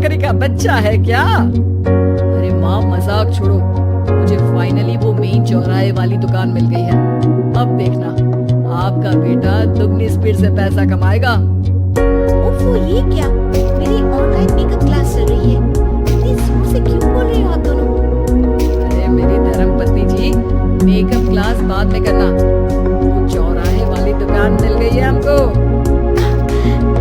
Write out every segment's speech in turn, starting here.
बकरी का बच्चा है क्या? अरे माँ मजाक छोड़ो, मुझे फाइनली वो मेन चौराहे वाली दुकान मिल गई है। अब देखना आपका बेटा दुगनी स्पीड से पैसा कमाएगा। ओफो, ये क्या? मेरी ऑनलाइन मेकअप क्लास चल रही है। इतनी जोर से क्यों बोल रहे हो आप दोनों? अरे मेरी धर्मपत्नी जी, मेकअप क्लास बाद में करना, वो चौराहे वाली दुकान मिल गई है हमको।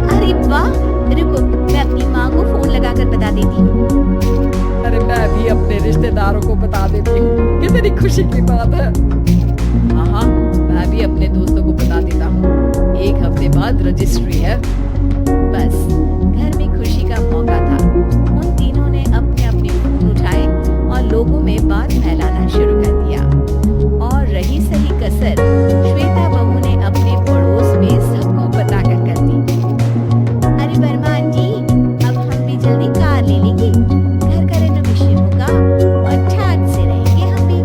अरे वाह, रुको मैं अपनी माँ को फोन लगाकर बता देती हूँ। अरे मैं भी अपने रिश्तेदारों को बता देती हूँ, कितनी खुशी की बात है। हाँ, मैं भी अपने दोस्तों को बता देता हूँ, 1 हफ्ते बाद रजिस्ट्री है। बस घर में खुशी का मौका था। उन तीनों ने अपने अपने फोन उठाए और लोगों में बात फैलाना शुरू कर दिया। और रही सही कसर, श्वेता बहू ने अपने पड़ोस में सबको बताकर कर दी। अरे वर्मा आंटी, अब हम भी जल्दी कार ले लेंगे, घर का रेनोवेशन होगा और ठाट से रहेंगे हम भी।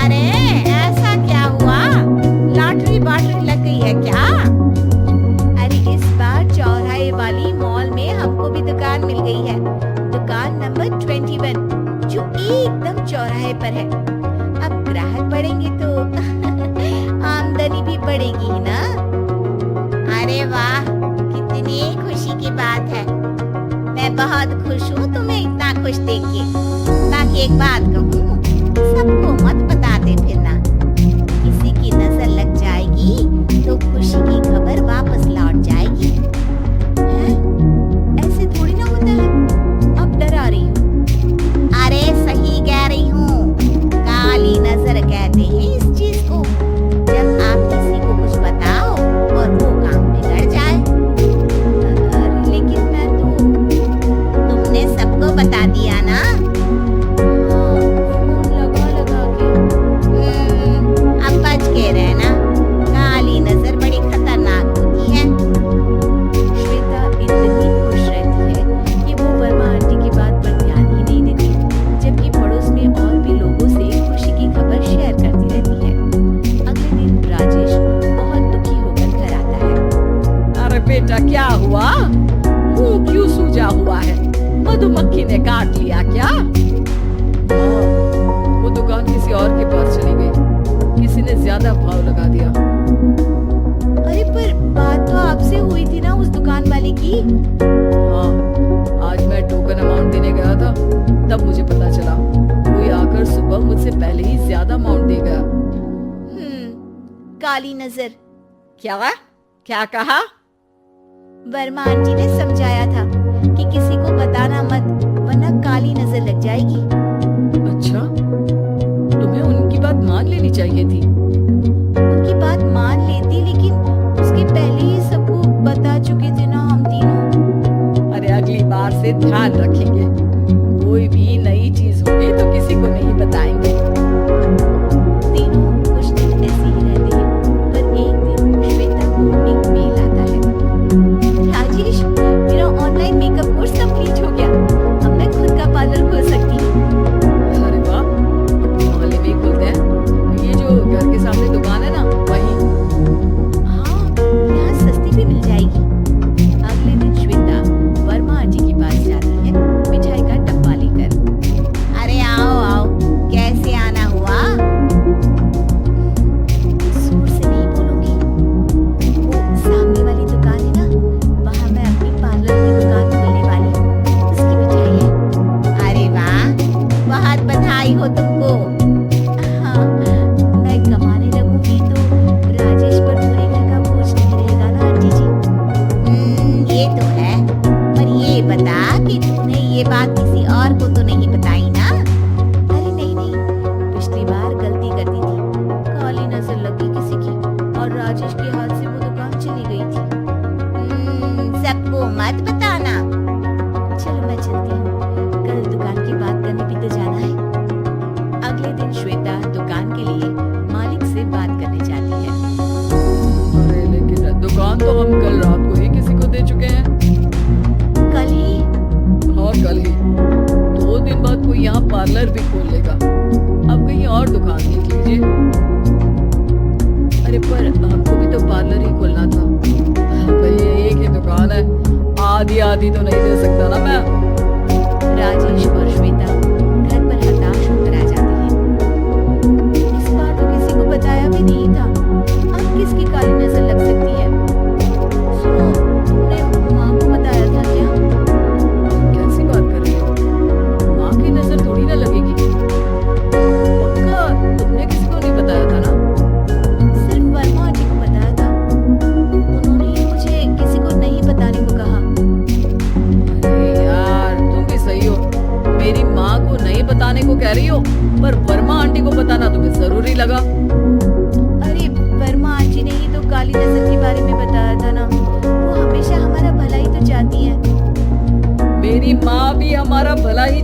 अरे ऐसा क्या हुआ? लॉटरी बाटरी लग गई है क्या? अरे इस बार चौराहे वाली मॉल में हमको भी दुकान मिल गई है, दुकान नंबर 21, जो एकदम चौराहे पर है। अब ग्राहक बढ़ेंगे तो आमदनी भी बढ़ेगी ही ना। अरे वाह, कितनी खुशी की बात है। मैं बहुत खुश हूँ तुम्हें इतना खुश देख के। बाकी एक बात कहूँ, सबको मत बताते फिरना, किसी की नजर लग जाएगी तो खुशी की खबर वापस लौट जाएगी। हैं? ऐसे थोड़ी ना होता है। अब डरा रही हूँ। अरे सही कह रही हूँ, काली नजर कहते हैं इस चीज को, जब आप किसी को कुछ बताओ और वो काम बिगड़ जाए। अरे लेकिन मैं तो, तुमने सबको बता दिया ना। फोन लगा लगा के। अब बच के रहना, काली नजर बड़ी खतरनाक होती है। श्वेता इतनी खुश रहती है कि वो वर्मा आंटी की बात पर ध्यान ही नहीं देती, जबकि पड़ोस में और भी लोगों से खुशी की खबर शेयर करती रहती है। अगले दिन राजेश बहुत दुखी होकर घर आता है। अरे बेटा क्या हुआ? मुंह क्यों सूजा हुआ है? मधुमक्खी ने काट लिया क्या? हाँ, वो दुकान किसी और के पास चली गई, किसी ने ज्यादा भाव लगा दिया। अरे पर बात तो आपसे हुई थी ना उस दुकान वाले की। हाँ, आज मैं टोकन अमाउंट देने गया था, तब मुझे पता चला कोई आकर सुबह मुझसे पहले ही ज्यादा अमाउंट दे गया। काली नजर। क्या क्या कहा? वर्मा आंटी ने समझाया था कि किसी को बताना मत, वरना काली नजर लग जाएगी। अच्छा, तुम्हें उनकी बात मान लेनी चाहिए थी। उनकी बात मान लेती, लेकिन उसके पहले ही सबको बता चुके थे ना हम तीनों। अरे अगली बार से ध्यान रखेंगे, कोई भी नई चीज होगी तो किसी को नहीं बताएंगे। तीनों कुछ दिन ऐसे ही रहते हैं, पर एक दिन श्वेता को एक मेल आता है। राजेश, मेरा ऑनलाइन मेकअप कोर्स कंप्लीट हो गया, अब मैं खुद का पार्लर खोल सकती हूँ। अरे वाह, मोहल्ले में ही खोलते हैं। ये जो घर के सामने दुकान है ना, वही। हाँ, यहाँ सस्ती भी मिल जाएगी। अगले दिन श्वेता वर्मा आंटी के पास जाती है, मिठाई का डब्बा लेकर। अरे आओ आओ, कैसे आना हुआ? जोर से नहीं बोलूंगी। वो सामने वाली दुकान है ना, वहाँ मैं अपनी पार्लर की दुकान खोलने वाली हूँ, उसकी मिठाई है। अरे वाह, बहुत बधाई हो तुमको। हाँ, मैं कमाने लगूंगी तो राजेश पर पूरे घर का बोझ नहीं रहेगा ना आंटी जी। ये तो है, पर ये बता कि तूने ये बात किसी और को तो नहीं बताई ना? अरे नहीं नहीं, पिछली बार गलती कर दी थी, काली नजर लगी किसी की और राजेश के हाथ से वो दुकान चली गई थी। सबको मत बताना। चलो मैं चलती हूँ, कल दुकान की बात करने भी तो जाना है। अगले दिन श्वेता दुकान के लिए मालिक से बात करने जाती है। अरे लेकिन दुकान तो हम कल रात को ही किसी को दे चुके हैं। कल ही? हाँ कल ही। 2 दिन बाद कोई यहाँ पार्लर भी खोल लेगा, अब कहीं और दुकान देख लीजिए। अरे पर हमको भी तो पार्लर ही खोलना था। भाई एक ही दुकान है, आधी आधी तो नहीं दे सकता ना मैं।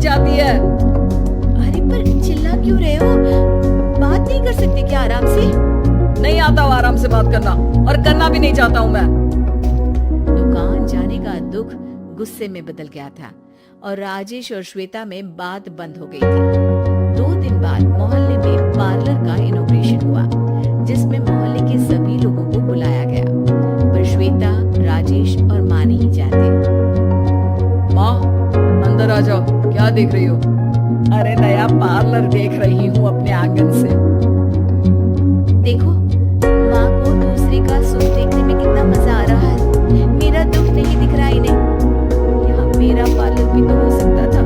जाती है। अरे पर चिल्ला क्यों रहे हो? बात नहीं कर सकते क्या आराम से? नहीं आता हूँ आराम से बात करना, और करना भी नहीं चाहता हूँ मैं। दुकान जाने का दुख गुस्से में बदल गया था और राजेश और श्वेता में बात बंद हो गई थी। 2 दिन बाद मोहल्ले में पार्लर का इनॉग्रेशन हुआ, जिसमें मोहल्ले के सभी लोगों को बुलाया गया, पर श्वेता, राजेश और माँ नहीं जाते। माँ, अंदर आ जाओ। क्या देख रही हो? अरे नया पार्लर देख रही हूँ अपने आंगन से। देखो, माँ को दूसरे का सुख देखने में कितना मजा आ रहा है। मेरा दुख नहीं दिख रहा इन्हें। यहाँ मेरा पार्लर भी तो हो सकता था।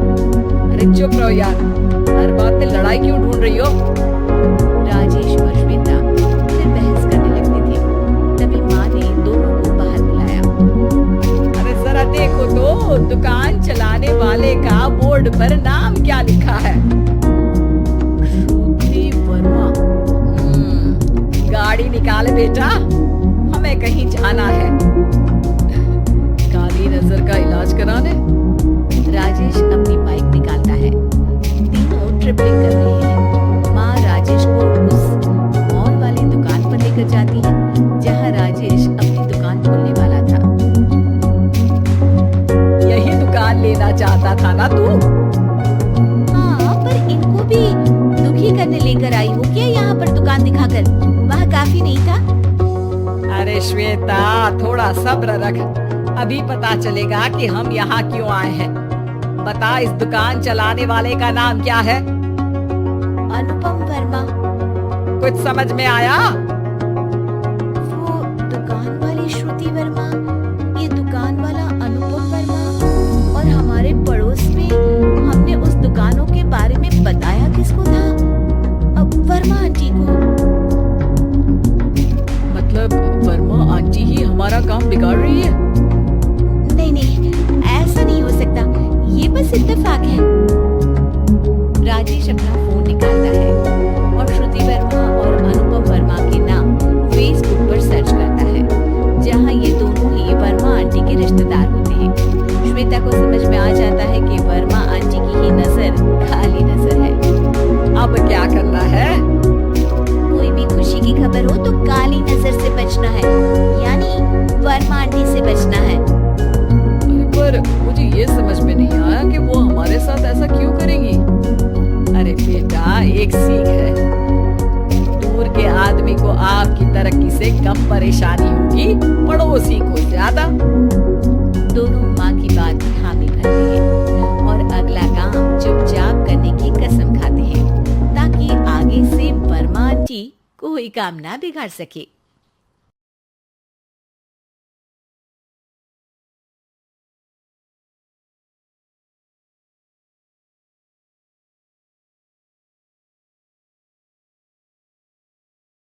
अरे चुप रहो यार, हर बात में लड़ाई क्यों ढूंढ रही हो? राजेश और श्वेता फिर बहस करने लगते थे। तभी माँ ने दोनों को बाहर बुलाया। अरे जरा देखो तो, दुकान चलाने वाले का बोर्ड पर नाम क्या लिखा है? श्रुति वर्मा। गाड़ी निकाल बेटा, हमें कहीं जाना है। काली नजर का इलाज कराने। राजेश अपनी बाइक निकालता है। तीनों ट्रिपलिंग कर रहे हैं। माँ राजेश को उस मॉल वाली दुकान पर लेकर जाती है जहाँ राजेश अपनी दुकान खोलने वाला था। यही दुकान लेना चाहता था ना तू? हाँ, पर इनको भी दुखी करने लेकर आई हो क्या यहाँ पर दुकान दिखाकर? वह काफी नहीं था? अरे श्वेता, थोड़ा सब्र रख, अभी पता चलेगा कि हम यहाँ क्यों आए हैं। बता, इस दुकान चलाने वाले का नाम क्या है? अनुपम वर्मा। कुछ समझ में आया? वो दुकान वाली श्रुति वर्मा, ये दुकान वाला अनुपम वर्मा, और हमारे पड़ोस में हमने उस दुकानों के बारे में बताया किसको था? अब वर्मा आंटी को। मतलब वर्मा आंटी ही हमारा काम बिगाड़ रही है? नहीं नहीं, ऐसा नहीं हो सकता, ये बस इत्तेफाक है। राजेश अपना फोन निकालता है और श्रुति वर्मा और अनुपम वर्मा के नाम फेसबुक पर सर्च करता है, जहां ये दोनों ही वर्मा आंटी के रिश्तेदार होते हैं। श्वेता को समझ में आ जाता है कि वर्मा आंटी की ही नजर काली नजर है। अब क्या करना है? कोई भी खुशी की खबर हो तो काली नजर से बचना है, यानी वर्मा आंटी से बचना है। पर मुझे ये समझ में नहीं आया कि वो हमारे साथ ऐसा क्यों करेंगी। अरे बेटा, एक सीख है, दूर के आदमी को आपकी तरक्की से कम परेशानी होगी, पड़ोसी को ज्यादा। दोनों माँ की बात में हामी भरते हैं और अगला काम चुपचाप करने की कसम खाते हैं, ताकि आगे से वर्मा आंटी कोई काम ना बिगाड़ सके।